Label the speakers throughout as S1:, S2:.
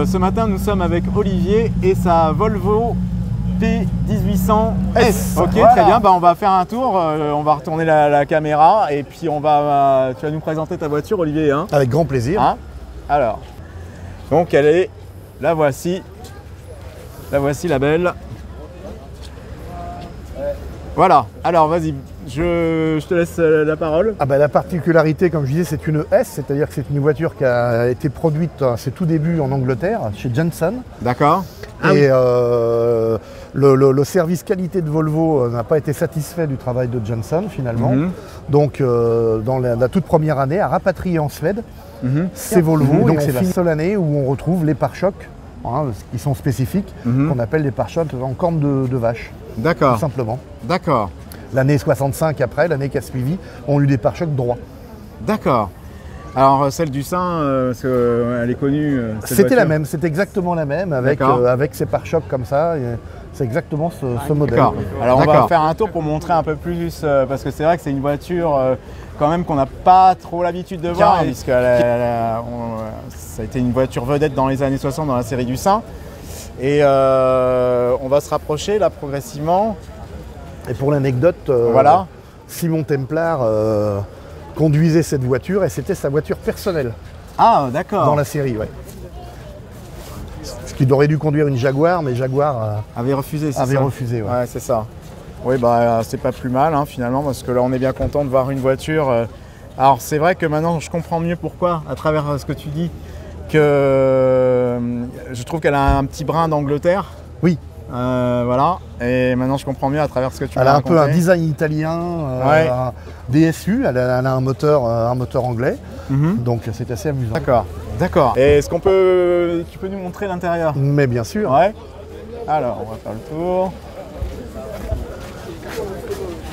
S1: ce matin, nous sommes avec Olivier et sa Volvo P1800S. Ok, voilà. Très bien. Bah, on va faire un tour. On va retourner la caméra et puis tu vas nous présenter ta voiture, Olivier. Hein.
S2: Avec grand plaisir.
S1: Hein, alors, donc elle est. La voici. La voici, la belle. Voilà. Alors, vas-y. Je te laisse la parole.
S2: Ah bah, la particularité, comme je disais, c'est une S, c'est-à-dire que c'est une voiture qui a été produite à ses tout débuts en Angleterre, chez Johnson.
S1: D'accord.
S2: Et le service qualité de Volvo n'a pas été satisfait du travail de Johnson, finalement. Donc, dans la toute première année, a rapatrié en Suède ces Volvo. Donc, c'est la seule année où on retrouve les pare-chocs, qui sont spécifiques, qu'on appelle les pare-chocs en corne de vache.
S1: D'accord.
S2: Tout simplement.
S1: D'accord.
S2: L'année 65 après, l'année qui a suivi, ont eu des pare-chocs droits.
S1: D'accord. Alors celle du sein, parce qu'elle est connue.
S2: C'était la même, c'était exactement la même, avec ces pare-chocs comme ça. C'est exactement ce modèle.
S1: Alors on va faire un tour pour montrer un peu plus, parce que c'est vrai que c'est une voiture quand même qu'on n'a pas trop l'habitude de voir, puisque ça a été une voiture vedette dans les années 60 dans la série du sein. Et on va se rapprocher là progressivement.
S2: Et pour l'anecdote, Simon Templar conduisait cette voiture et c'était sa voiture personnelle.
S1: Ah, d'accord.
S2: Dans la série, ouais. Ce qu'il aurait dû conduire une Jaguar, mais Jaguar
S1: avait refusé.
S2: Avait refusé,
S1: ouais, c'est ça. Oui, bah c'est pas plus mal finalement, parce que là on est bien content de voir une voiture. Alors c'est vrai que maintenant je comprends mieux pourquoi, à travers ce que tu dis, que je trouve qu'elle a un petit brin d'Angleterre.
S2: Oui.
S1: Voilà, et maintenant je comprends mieux à travers ce que tu m'as raconté.
S2: Elle a un peu un design italien, DSU, elle a un moteur anglais, donc c'est assez amusant.
S1: D'accord, d'accord. Et est-ce tu peux nous montrer l'intérieur?
S2: Mais bien sûr.
S1: Ouais. Alors, on va faire le tour.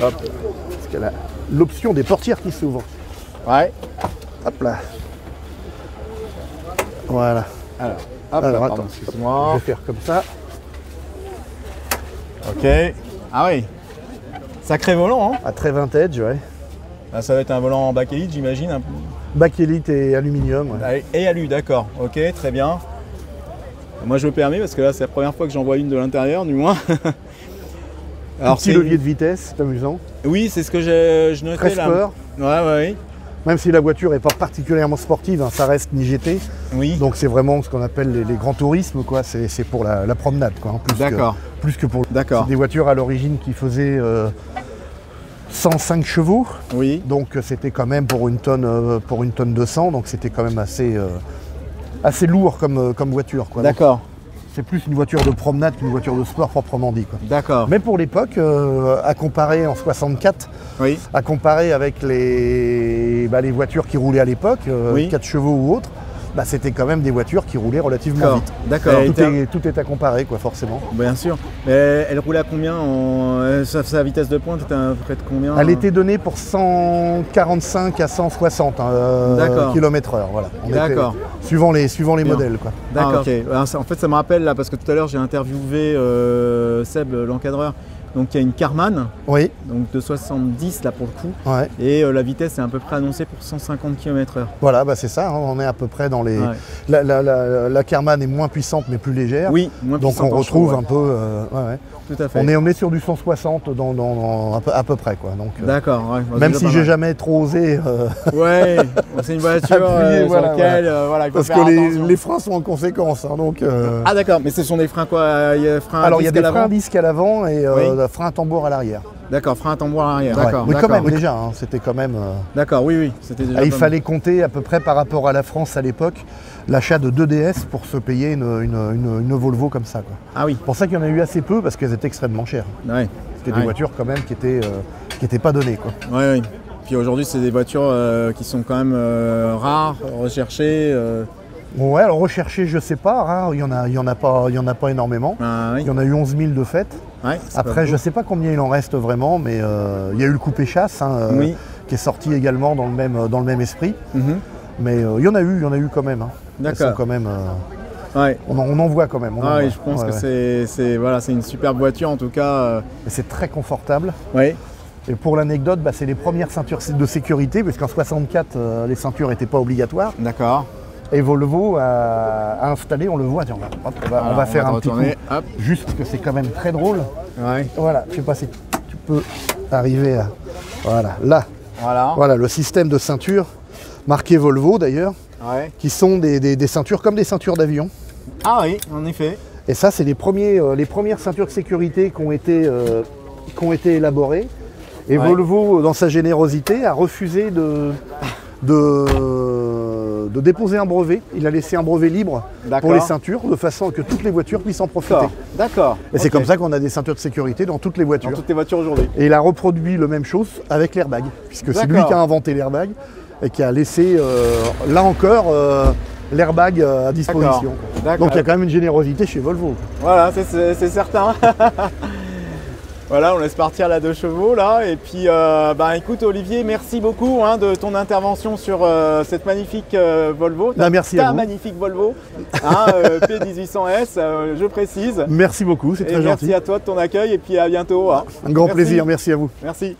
S1: Hop.
S2: Parce qu'elle a l'option des portières qui s'ouvrent.
S1: Ouais.
S2: Hop là. Voilà.
S1: Alors, attends, excuse-moi.
S2: Je vais faire comme ça.
S1: Ok. Ah oui. Sacré volant, hein.
S2: Très vintage, ouais.
S1: Là, ça va être un volant en bakélite, j'imagine.
S2: Bakélite et aluminium.
S1: Ouais. Et alu, d'accord. Ok, très bien. Moi, je me permets parce que là, c'est la première fois que j'en vois une de l'intérieur, du moins.
S2: Alors, petit levier de vitesse, c'est amusant.
S1: Oui, c'est ce que je notais
S2: très
S1: là.
S2: sport.
S1: Ouais.
S2: Même si la voiture n'est pas particulièrement sportive, ça reste une GT.
S1: Oui.
S2: Donc c'est vraiment ce qu'on appelle les grands tourismes, quoi. C'est pour la promenade, quoi. Plus que pour.
S1: D'accord.
S2: C'est des voitures à l'origine qui faisaient 105 chevaux.
S1: Oui.
S2: Donc c'était quand même pour une tonne 200. Donc c'était quand même assez lourd comme voiture, quoi.
S1: D'accord.
S2: C'est plus une voiture de promenade qu'une voiture de sport proprement dit, quoi.
S1: D'accord.
S2: Mais pour l'époque, à comparer en 64, à comparer avec les voitures qui roulaient à l'époque, 4 chevaux ou autres, c'était quand même des voitures qui roulaient relativement vite.
S1: D'accord.
S2: Tout est à comparer, quoi, forcément.
S1: Bien sûr. Mais elle roulait à combien sa vitesse de pointe était à peu près de combien?
S2: Elle était donnée pour 145 à 160 km/h. Voilà.
S1: D'accord.
S2: Suivant les modèles, quoi.
S1: D'accord. Ok. En fait, ça me rappelle là, parce que tout à l'heure j'ai interviewé Seb, l'encadreur. Donc il y a une Karmann, donc de 70 là pour le coup, et la vitesse est à peu près annoncée pour 150 km/h.
S2: Voilà, c'est ça, on est à peu près dans les... La Karmann est moins puissante mais plus légère,
S1: oui, moins
S2: donc on retrouve un peu...
S1: Tout à fait.
S2: On est sur du 160 à peu près, quoi.
S1: D'accord.
S2: Même si j'ai jamais trop osé...
S1: c'est une voiture sur laquelle il faut
S2: parce
S1: faire
S2: que les freins sont en conséquence. Donc,
S1: Ah d'accord, mais ce sont des freins quoi?
S2: Alors il y a des freins à disque à l'avant et frein à tambour à l'arrière.
S1: D'accord, frein à tambour à l'arrière. D'accord.
S2: Oui, quand même, déjà, c'était quand même...
S1: D'accord, oui, c'était déjà...
S2: Il fallait compter à peu près par rapport à la France à l'époque, l'achat de 2 DS pour se payer une Volvo comme ça, quoi.
S1: Ah oui.
S2: C'est pour ça qu'il y en a eu assez peu, parce qu'elles étaient extrêmement chères.
S1: Ouais.
S2: C'était des voitures quand même qui étaient pas données, quoi.
S1: Oui. Puis aujourd'hui, c'est des voitures qui sont quand même rares, recherchées.
S2: Ouais, alors recherchées, je sais pas, rares, il y en a pas énormément. Il y en a eu 11 000 de fait. Après, je ne sais pas combien il en reste vraiment, mais il y a eu le coupé chasse qui est sorti également dans le même esprit. Mais il y en a eu quand même.
S1: D'accord.
S2: Quand même, on en voit quand même.
S1: Je pense que c'est une superbe voiture en tout cas.
S2: C'est très confortable.
S1: Oui.
S2: Et pour l'anecdote, c'est les premières ceintures de sécurité, puisqu'en 64, les ceintures n'étaient pas obligatoires.
S1: D'accord.
S2: Et Volvo a installé, on le voit, tiens, on va faire un petit coup, juste parce que c'est quand même très drôle.
S1: Ouais.
S2: Voilà, je sais pas si tu peux arriver à... Voilà, là. Voilà le système de ceinture, marqué Volvo d'ailleurs, qui sont des ceintures comme des ceintures d'avion.
S1: Ah oui, en effet.
S2: Et ça, c'est les premières ceintures de sécurité qui ont été élaborées. Et Volvo, dans sa générosité, a refusé de déposer un brevet. Il a laissé un brevet libre pour les ceintures, de façon que toutes les voitures puissent en profiter.
S1: D'accord.
S2: Et c'est comme ça qu'on a des ceintures de sécurité dans toutes les voitures.
S1: Dans toutes les voitures aujourd'hui.
S2: Et il a reproduit la même chose avec l'airbag, puisque c'est lui qui a inventé l'airbag et qui a laissé, là encore, l'airbag à disposition. Donc il y a quand même une générosité chez Volvo.
S1: Voilà, c'est certain. Voilà, on laisse partir la 2 chevaux là. Et puis, écoute Olivier, merci beaucoup de ton intervention sur cette magnifique Volvo.
S2: Merci à vous.
S1: Magnifique Volvo, P1800S, je précise.
S2: Merci beaucoup, c'est très gentil.
S1: Merci à toi de ton accueil et puis à bientôt.
S2: Un grand plaisir, merci à vous.
S1: Merci.